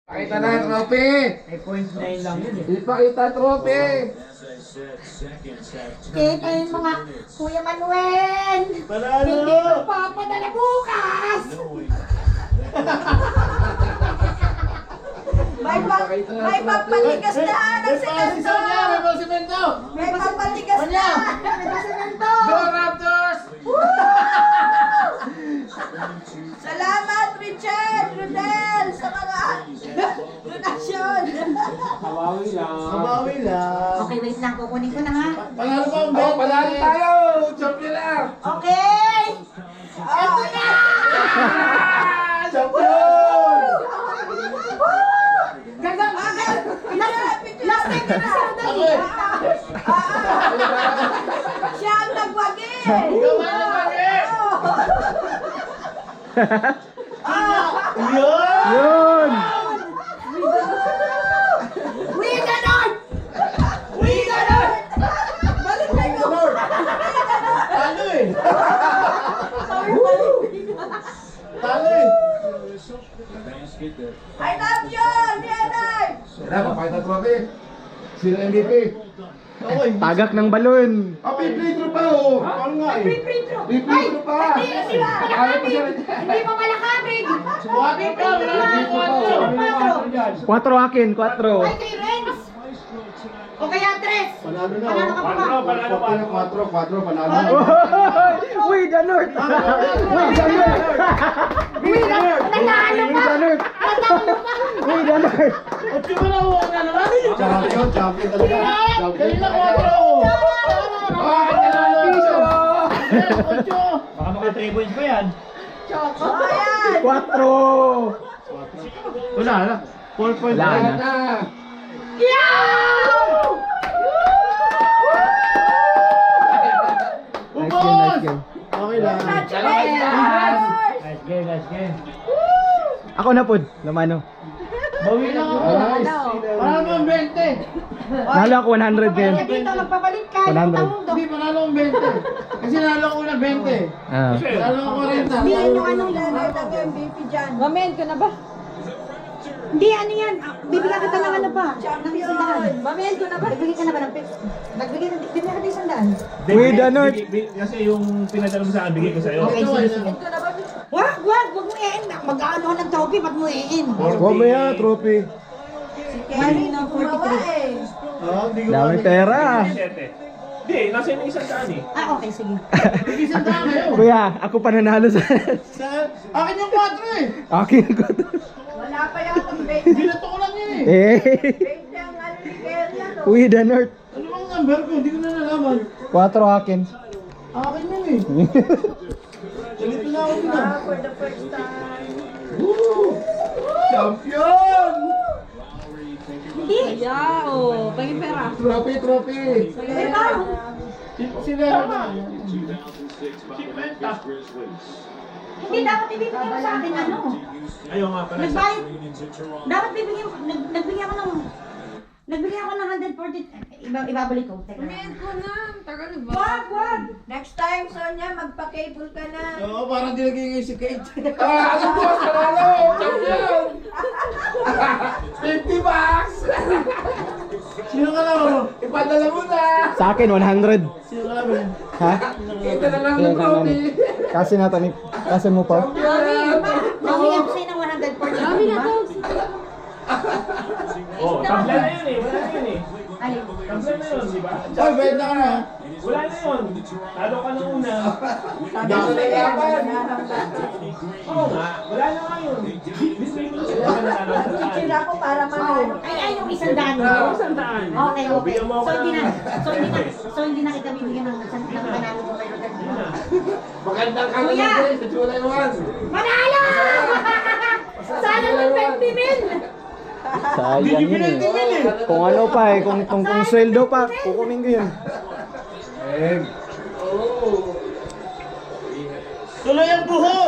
Pakita na trophy! Ay, 0.9 lang yun eh. Ipakita trophy! Kita yung mga Kuya Manuel! Panalo! Hindi magpapadala bukas! May papatigas na ng semento! May pasimento! May papatigas na! May semento! Go Raptors! Salamat Richard! Rodel! Sa mga donasyon! Kabawi lang. Okay, wait lang. Kukunin ko na ha. Panalo pa ang Oh, panalo tayo! Champion na! Okay! Ito na! Champion! Gagang! Last time na sandali! Siya ang nagwagi! Ikaw ang nagwagi! Yun! We ganon! We ganon! Balik na ko! Talo eh! Talo eh! I love you! Lianay! Yan na, pakita trophy! Sino MVP? Ako eh. Tagak ng balon. Oh, may free throw pa oh! Ako nga eh. Free free throw! May free throw pa! Hindi ba? Malakabig! Hindi ba malakabig? Buhatin ka! Wala na 4 akin, 4. Ay, kay Renz! O kaya Tres! Panalo na Panalo ka pa ba? Panalo pa. 4, panalo. Uy, Danort! Uy, Danort! Uy, nanalo Uy, pa! Danort! Uy, Danort! At yung malawa ka naman eh. Champion talaga! Kanina ko ako. Oh, piso! Ocho. Baka maka 3 points pa yan. O, ayan! 4! Wala na. 4 points. Wala Wala na. na! Nice game, nice game. Okay lang. Congratulations! Nice game, nice game. Ako na po, lamano. Bawi lang ako. Nice. Panalo mo ang 20. Nalo ako 100 Kaya din. dito, magpapalit ka. 100. Utang mundo. Hindi, panalo ang 20. Kasi nalo ko na 20. Ah. Nalo ko 40. Hindi yan yung anong Leonard ang MVP dyan. Mamen ka na ba? Hindi, ano yan? Bibigyan kita ng ano pa? Ng isang daan. Mamen ko na ba? Nagbigay ka na ba ng pips? Bibigyan kita isang daan. Uy, Danort! Kasi yung pinadala mo sa akin, bigay ko sa'yo. Okay, sige, sige. Ko na ba? Wag mo i-in. Mag-ano ka ng trophy, ba't mo i-in? Mamaya, trophy. Kanina 43. Hindi ko Dami pera. 7. Hindi, nasa yung isang daan eh. Ah, okay, sige. Isang daan kayo. Kuya, ako pananalo sa... Akin yung 4 eh. Akin ko. Wala pa yata ang Binato ko lang yun eh. Eh. 20 ang ano ni Kerla, no? Uy, Danort. Ano bang number ko? Hindi ko na nalaman. 4 akin. Akin yun eh. Salito na ako dito. For the first time. Woo! Champion! Hindi. Yeah, oh. Paging pera. Trophy! Diba? Sila Hindi, dapat ibibigyan mo sa akin, ano? Ayaw nga pala sa Nagbayad. Dapat bibigyan, nagbigyan ako ng 140, ibabalik ko. Teka lang. Mamen ko na. Tagal ba? Wag! Next time, Sonia, magpa-cable ka na. Oo, parang di nagiging si Kate. Ah, ano boss? Panalo! Champion! 50 bucks! Sino ka lang? Ipadala mo na! Sa akin, 100. Sino ka lang? Ha? Kita na lang ng trophy! Kasi natin, kasi mo pa. Champion! Mabigyan ko sa'yo ng 140. Dami na to. Oh, tabla na yun eh. Wala na yun eh. Alin? Tabla na yun, di ba? Oy, benta ka na. Wala na yun. Talo ka na una. Hindi ako nalaban! Oo nga, wala na nga yun. Display mo na sila ka nanalo sa daan. Picture ako para manalo. Ay, yung isang daan mo. Isang daan. Okay, okay. Bigyan mo ako So, hindi na, ng- so, hindi na kita bibigyan ng panalo ko kayo. Yun na. Magandang ka na Kuya! din sa July 1! Manalo! Sana ng 20 mil! Sayang yun eh. Kung ano pa eh, kung sweldo pa, kukunin ko yun. Oh! Tuloy ang buhok!